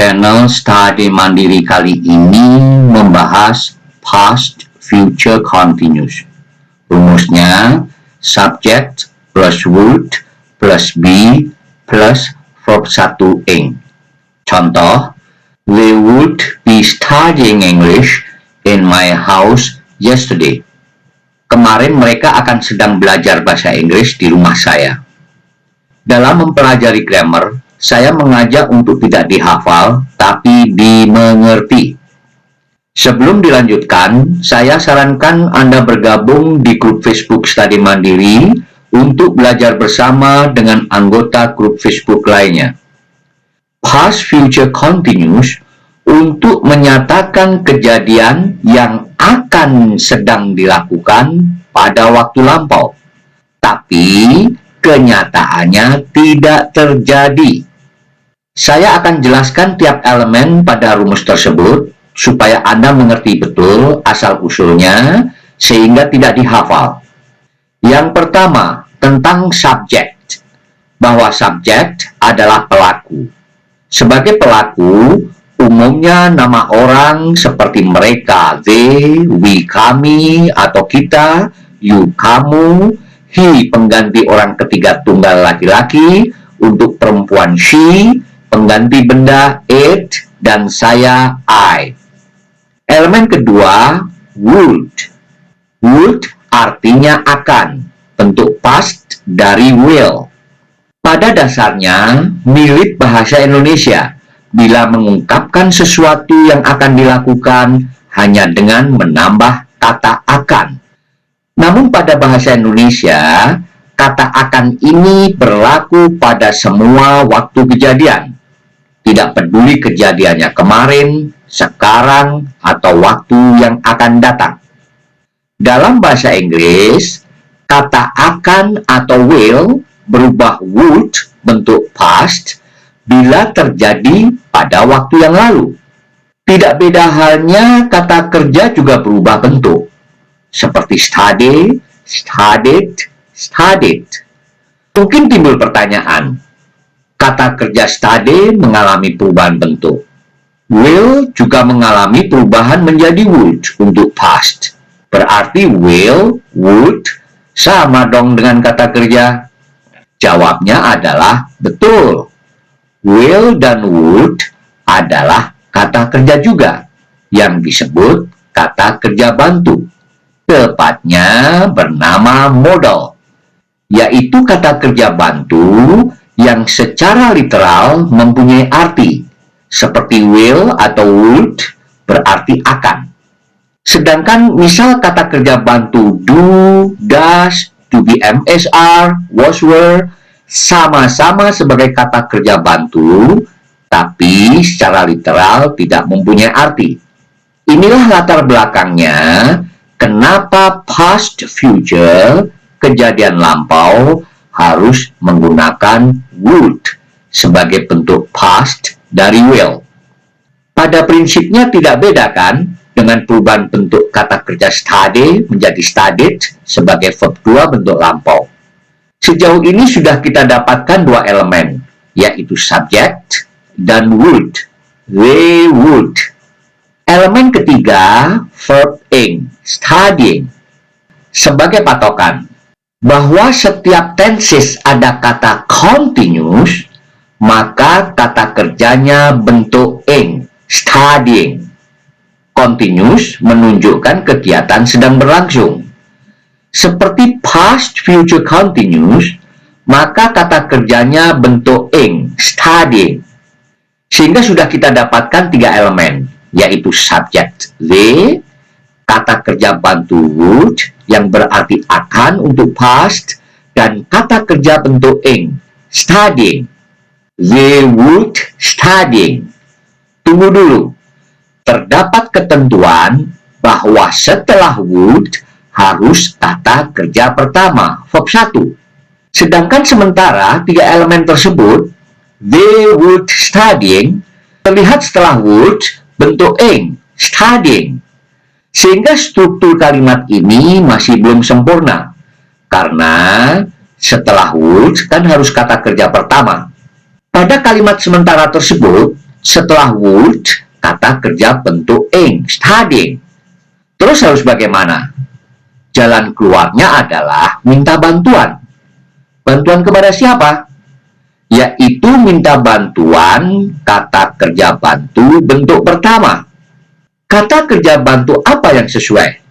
Channel Study Mandiri kali ini membahas past future continuous. Rumusnya subject plus would plus be plus verb 1 ing. Contoh, they would be studying English in my house yesterday. Kemarin mereka akan sedang belajar bahasa Inggris di rumah saya. Dalam mempelajari grammar, saya mengajak untuk tidak dihafal, tapi dimengerti. Sebelum dilanjutkan, saya sarankan Anda bergabung di grup Facebook Study Mandiri untuk belajar bersama dengan anggota grup Facebook lainnya. Past future continuous untuk menyatakan kejadian yang akan sedang dilakukan pada waktu lampau, tapi kenyataannya tidak terjadi. Saya akan jelaskan tiap elemen pada rumus tersebut supaya Anda mengerti betul asal-usulnya sehingga tidak dihafal. Yang pertama, tentang subject, bahwa subject adalah pelaku. Sebagai pelaku, umumnya nama orang seperti mereka, they, we, kami, atau kita, you, kamu, he, pengganti orang ketiga tunggal laki-laki, untuk perempuan she, pengganti benda it, dan saya I. Elemen kedua, would. Would artinya akan, bentuk past dari will. Pada dasarnya, mirip bahasa Indonesia bila mengungkapkan sesuatu yang akan dilakukan hanya dengan menambah kata akan. Namun pada bahasa Indonesia, kata akan ini berlaku pada semua waktu kejadian. Tidak peduli kejadiannya kemarin, sekarang, atau waktu yang akan datang. Dalam bahasa Inggris, kata akan atau will berubah would bentuk past bila terjadi pada waktu yang lalu. Tidak beda halnya kata kerja juga berubah bentuk, seperti study, studied, studied. Mungkin timbul pertanyaan, kata kerja study mengalami perubahan bentuk. Will juga mengalami perubahan menjadi would untuk past. Berarti will, would, sama dong dengan kata kerja. Jawabnya adalah betul. Will dan would adalah kata kerja juga, yang disebut kata kerja bantu. Tepatnya bernama modal, yaitu kata kerja bantu yang secara literal mempunyai arti, seperti will atau would berarti akan. Sedangkan misal kata kerja bantu do, does, to be MSR, was, were, sama-sama sebagai kata kerja bantu, tapi secara literal tidak mempunyai arti. Inilah latar belakangnya kenapa past future, kejadian lampau, harus menggunakan would sebagai bentuk past dari will. Pada prinsipnya tidak beda kan dengan perubahan bentuk kata kerja study menjadi studied sebagai verb 2 bentuk lampau. Sejauh ini sudah kita dapatkan dua elemen, yaitu subject dan would. They would. Elemen ketiga, verb ing, studying. Sebagai patokan, bahwa setiap tenses ada kata continuous, maka kata kerjanya bentuk ing, studying. Continuous menunjukkan kegiatan sedang berlangsung. Seperti past future continuous, maka kata kerjanya bentuk ing, studying. Sehingga sudah kita dapatkan tiga elemen, yaitu subject they, kata kerja bantu would yang berarti akan untuk past, dan kata kerja bentuk ing, studying. They would studying. Tunggu dulu. Terdapat ketentuan bahwa setelah would harus kata kerja pertama, verb 1. Sedangkan sementara tiga elemen tersebut, they would studying, terlihat setelah would bentuk ing, studying. Sehingga struktur kalimat ini masih belum sempurna. Karena setelah would kan harus kata kerja pertama. Pada kalimat sementara tersebut, Setelah would, kata kerja bentuk ing, studying. Terus harus bagaimana? Jalan keluarnya adalah minta bantuan. Bantuan kepada siapa? Yaitu minta bantuan kata kerja bantu bentuk pertama. Kata kerja bantu apa yang sesuai?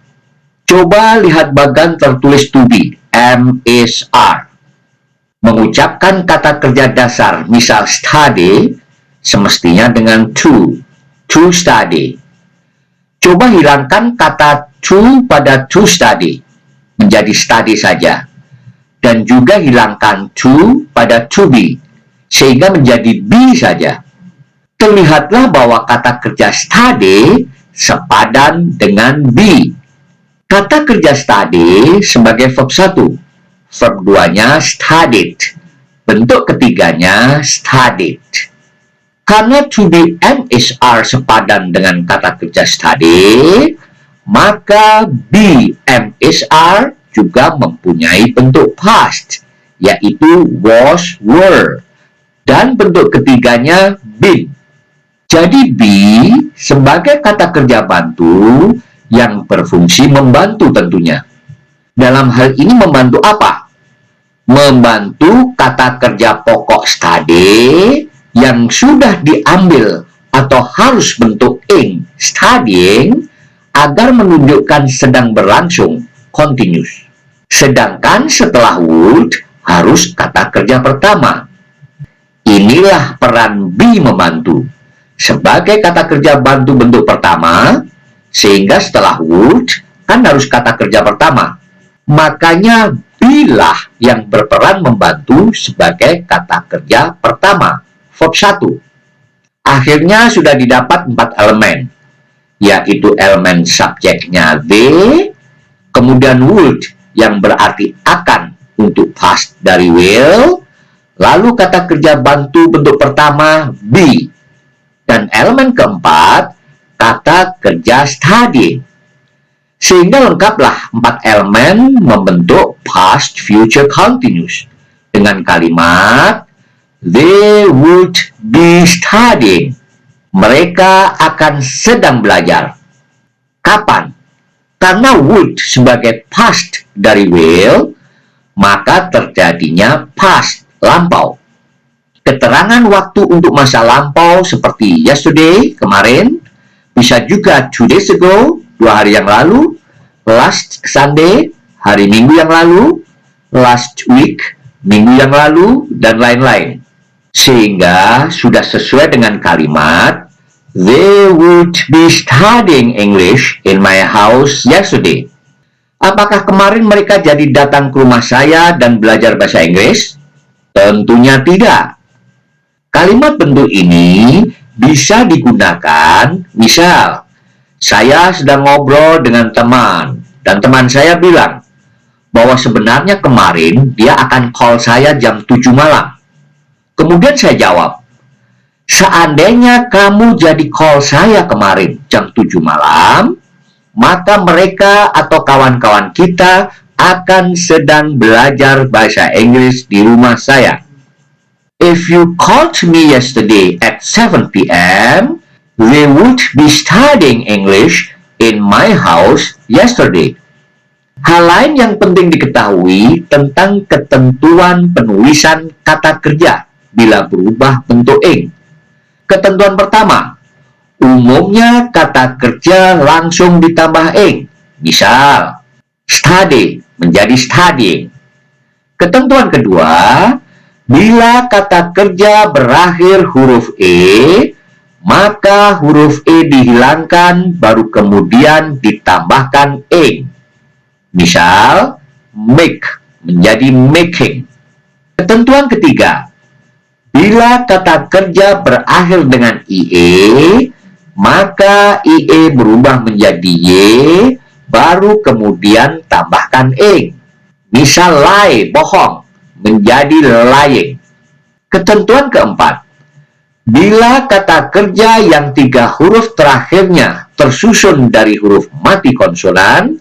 Coba lihat bagan tertulis to be, am, is, are. Mengucapkan kata kerja dasar, misal study, semestinya dengan to study. Coba hilangkan kata to pada to study, menjadi study saja. Dan juga hilangkan to pada to be, sehingga menjadi be saja. Terlihatlah bahwa kata kerja study sepadan dengan be. Kata kerja study sebagai verb 1, verb 2-nya studied, bentuk ketiganya studied. Karena to be and is are sepadan dengan kata kerja study, maka be and is are juga mempunyai bentuk past, yaitu was, were, dan bentuk ketiganya been. Jadi be sebagai kata kerja bantu yang berfungsi membantu tentunya. Dalam hal ini membantu apa? Membantu kata kerja pokok study yang sudah diambil atau harus bentuk ing, studying, agar menunjukkan sedang berlangsung, continuous. Sedangkan setelah would harus kata kerja pertama. Inilah peran be membantu sebagai kata kerja bantu bentuk pertama, sehingga setelah would kan harus kata kerja pertama. Makanya be lah yang berperan membantu sebagai kata kerja pertama, verb 1. Akhirnya sudah didapat 4 elemen, yaitu elemen subjeknya they, kemudian would yang berarti akan untuk past dari will, lalu kata kerja bantu bentuk pertama be, dan elemen keempat kata kerja study. Sehingga lengkaplah 4 elemen membentuk past future continuous dengan kalimat they would be studying. Mereka akan sedang belajar. Kapan? Karena would sebagai past dari will, maka terjadinya past, lampau. Keterangan waktu untuk masa lampau seperti yesterday, kemarin, bisa juga 2 days ago, 2 hari yang lalu, last Sunday, hari Minggu yang lalu, last week, minggu yang lalu, dan lain-lain. Sehingga sudah sesuai dengan kalimat they would be studying English in my house yesterday. Apakah kemarin mereka jadi datang ke rumah saya dan belajar bahasa Inggris? Tentunya tidak. Kalimat bentuk ini bisa digunakan, misal, saya sedang ngobrol dengan teman, dan teman saya bilang bahwa sebenarnya kemarin dia akan call saya jam 7 malam. Kemudian saya jawab, seandainya kamu jadi call saya kemarin jam 7 malam, maka mereka atau kawan-kawan kita akan sedang belajar bahasa Inggris di rumah saya. If you called me yesterday at 7 p.m., they would be studying English in my house yesterday. Hal lain yang penting diketahui tentang ketentuan penulisan kata kerja bila berubah bentuk ing. Ketentuan pertama, umumnya kata kerja langsung ditambah ing. Misal, study menjadi studying. Ketentuan kedua, bila kata kerja berakhir huruf E, maka huruf E dihilangkan baru kemudian ditambahkan ing. Misal, make menjadi making. Ketentuan ketiga, bila kata kerja berakhir dengan IE, maka IE berubah menjadi Y, baru kemudian tambahkan ing. Misal lie, bohong, menjadi lying. Ketentuan keempat, bila kata kerja yang 3 huruf terakhirnya tersusun dari huruf mati konsonan,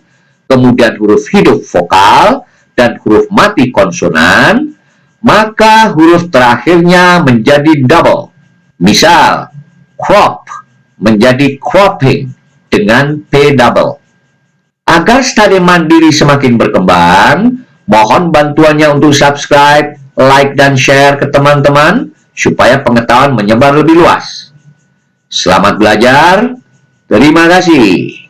kemudian huruf hidup vokal, dan huruf mati konsonan, maka huruf terakhirnya menjadi double. Misal, crop menjadi cropping dengan P double. Agar Study Mandiri semakin berkembang, mohon bantuannya untuk subscribe, like, dan share ke teman-teman supaya pengetahuan menyebar lebih luas. Selamat belajar. Terima kasih.